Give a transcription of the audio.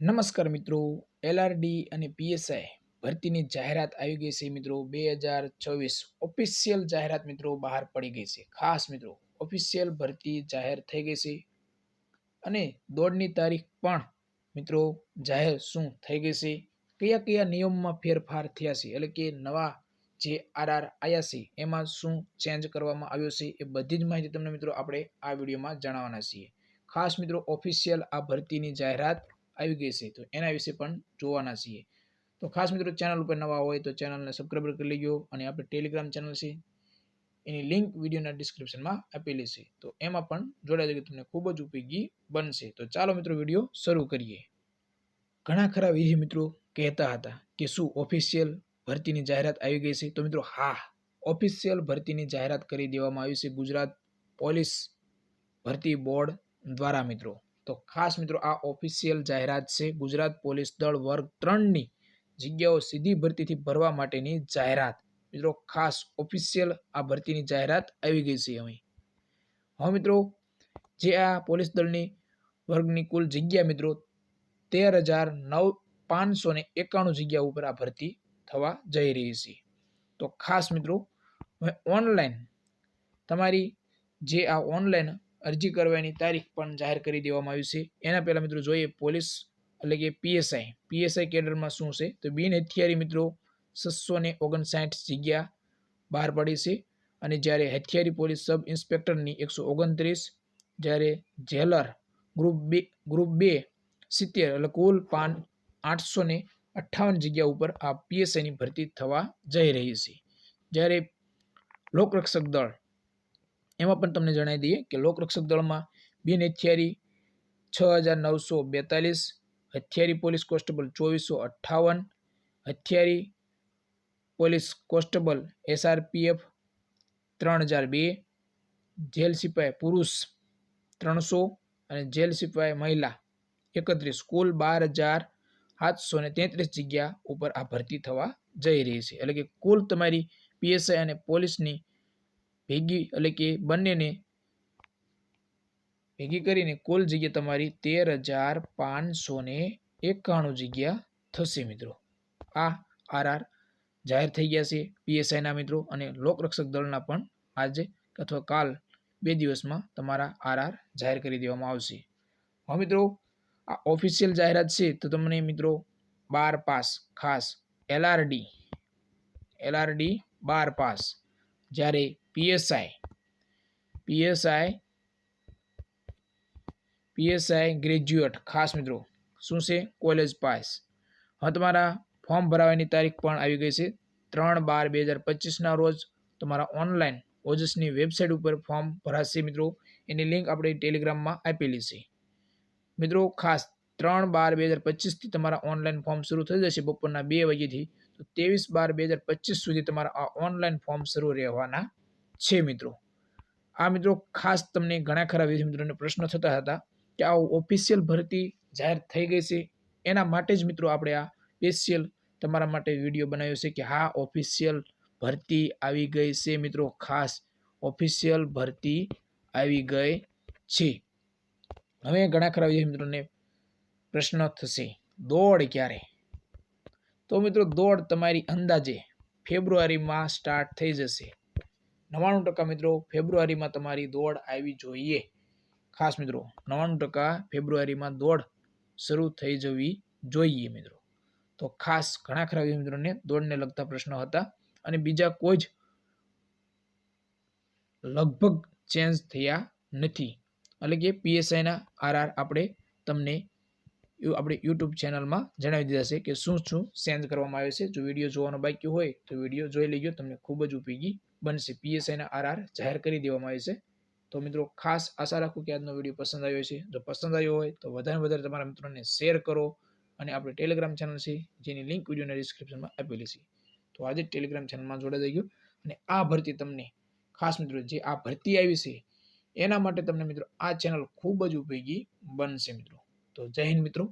નમસ્કાર મિત્રો, એલઆરડી અને પીએસઆઈ ભરતીની જાહેરાત આવી ગઈ છે મિત્રો. 2024 ઓફિશિયલ જાહેરાત મિત્રો બહાર પડી ગઈ છે. ખાસ મિત્રો ઓફિશિયલ ભરતી જાહેર થઈ ગઈ છે અને દોડની તારીખ પણ મિત્રો જાહેર શું થઈ ગઈ છે, કયા કયા નિયમમાં ફેરફાર થયા છે, એટલે કે નવા જે આરઆર આવ્યા છે એમાં શું ચેન્જ કરવામાં આવ્યો છે, એ બધી જ માહિતી તમને મિત્રો આપણે આ વિડીયોમાં જણાવવાના છીએ. ખાસ મિત્રો ઓફિશિયલ આ ભરતીની જાહેરાત આવી ગઈ છે તો એના વિશે પણ જોવાના છીએ. તો ખાસ મિત્રો ચેનલ ઉપર નવા હોય તો ચેનલને સબસ્ક્રાઇબ કરી લેજો અને આપણે ટેલિગ્રામ ચેનલ છે એની લિંક વિડીયોના ડિસ્ક્રિપ્શનમાં આપેલી છે, તો એમાં પણ જોડાઈ જજો, તમને ખૂબ જ ઉપયોગી બનશે. તો ચાલો મિત્રો વિડીયો શરૂ કરીએ. ઘણા ખરા વિદ્યાર્થી મિત્રો કહેતા હતા કે શું ઓફિશિયલ ભરતીની જાહેરાત આવી ગઈ છે? તો મિત્રો હા, ઓફિશિયલ ભરતીની જાહેરાત કરી દેવામાં આવી છે ગુજરાત પોલીસ ભરતી બોર્ડ દ્વારા મિત્રો. તો ખાસ મિત્રો આ ઓફિશિયલ જાહેરાત છે ગુજરાત પોલીસ દળ વર્ગ 3ની જગ્યાઓ સીધી ભરતીથી ભરવા માટેની જાહેરાત. મિત્રો ખાસ ઓફિશિયલ આ ભરતીની જાહેરાત આવી ગઈ છે. હવે મિત્રો જે આ પોલીસ દળની વર્ગની કુલ જગ્યા મિત્રો 13,591 જગ્યા ઉપર આ ભરતી થવા જઈ રહી છે. તો ખાસ મિત્રો ઓનલાઈન તમારી જે આ ઓનલાઈન અરજી કરવાની તારીખ પણ જાહેર કરી દેવામાં આવી છે. એના પહેલા મિત્રો જોઈએ પોલીસ એટલે કે પીએસઆઈ કેડરમાં શું છે. તો બિન હથિયારી મિત્રો 659 જગ્યા બહાર પડી છે અને જ્યારે હથિયારી પોલીસ સબ ઇન્સ્પેક્ટરની 129, જ્યારે જેલર ગ્રુપ 2 70, એટલે કુલ 858 જગ્યા ઉપર આ પીએસઆઈની ભરતી થવા જઈ રહી છે. જ્યારે લોકરક્ષક દળ એમાં પણ તમને જણાવી દઈએ કે લોકરક્ષક દળમાં બિન હથિયારી 6,942, હથિયારી પોલીસ કોન્સ્ટેબલ 2,458, હથિયારી પોલીસ કોન્સ્ટેબલ SRPF 3,002, જેલ સિપાઈ પુરુષ 300 અને જેલ સિપાઈ મહિલા 31, કુલ 12,733 જગ્યા ઉપર આ ભરતી થવા જઈ રહી છે. એટલે કે કુલ તમારી પીએસઆઈ અને પોલીસની ભેગી એટલે કે બંનેને ભેગી કરીને કુલ જગ્યા તમારી 13,591 જગ્યા થશે મિત્રો. આ આરઆર જાહેર થઈ ગયા છે પીએસઆઈના મિત્રો, અને લોકરક્ષક દળના પણ આજે અથવા કાલ 2 દિવસમાં તમારા આરઆર જાહેર કરી દેવામાં આવશે. હવે મિત્રો આ ઓફિશિયલ જાહેરાત છે તો તમને મિત્રો 12 પાસ, ખાસ એલઆરડી 12 પાસ, જ્યારે પીએસઆઈ ગ્રેજ્યુએટ ખાસ મિત્રો શું છે કોલેજ પાસ. હવે તમારા ફોર્મ ભરાવાની તારીખ પણ આવી ગઈ છે. 3/12/2025 રોજ તમારા ઓનલાઈન ઓજસની વેબસાઇટ ઉપર ફોર્મ ભરાશે મિત્રો. એની લિંક આપણે ટેલિગ્રામમાં આપેલી છે મિત્રો. ખાસ 3/12/2025 થી તમારા ઓનલાઈન ફોર્મ શરૂ થઈ જશે બપોરના 2 વાગ્યાથી. તો 23/12/2025 સુધી તમારા આ ઓનલાઈન ફોર્મ શરૂ રહેવાના છે મિત્રો. આ મિત્રો ખાસ તમને ઘણા ખરા વિદ્યાર્થી મિત્રોને પ્રશ્નો થતા હતા કે આ ઓફિશિયલ ભરતી જાહેર થઈ ગઈ છે, એના માટે જ મિત્રો આપણે આ સ્પેશિયલ તમારા માટે વિડીયો બનાવ્યો છે કે હા ઓફિશિયલ ભરતી આવી ગઈ છે મિત્રો. ખાસ ઓફિશિયલ ભરતી આવી ગઈ છે. હવે ઘણા ખરા વિદ્યાર્થી મિત્રોને પ્રશ્ન થશે દોડ ક્યારે? તો મિત્રો દોડ તમારી અંદાજે ફેબ્રુઆરીમાં સ્ટાર્ટ થઈ જશે. 99% મિત્રો ફેબ્રુઆરીમાં તમારી દોડ આવી જોઈએ. ખાસ મિત્રો 99% ફેબ્રુઆરીમાં દોડ શરૂ થઈ જવી જોઈએ મિત્રો. તો ખાસ ઘણા ખરા મિત્રોને દોડને લગતા પ્રશ્નો હતા અને બીજા કોઈ જ લગભગ ચેન્જ થયા નથી. એટલે કે પીએસઆઈના આરઆર આપણે તમને આપણે યુટ્યુબ ચેનલમાં જણાવી દીધા છે કે શું શું ચેન્જ કરવામાં આવે છે. જો વિડીયો જોવાનો બાકી હોય તો વિડીયો જોઈ લેજો, તમને ખૂબ જ ઉપયોગી બનશે. પીએસઆઈના આરઆર જાહેર કરી દેવામાં આવે છે. તો મિત્રો ખાસ આશા રાખું કે આજનો વિડીયો પસંદ આવ્યો છે. જો પસંદ આવ્યો હોય તો વધારે તમારા મિત્રોને શેર કરો અને આપણે ટેલિગ્રામ ચેનલ છે જેની લિંક વિડીયોના ડિસ્ક્રિપ્શનમાં આપેલી છે. તો આજે ટેલિગ્રામ ચેનલમાં જોડાઈ જજો અને આ ભરતી તમને ખાસ મિત્રો જે આ ભરતી આવી છે એના માટે તમને મિત્રો આ ચેનલ ખૂબ જ ઉપયોગી બનશે મિત્રો. તો જય હિન્દ મિત્રો.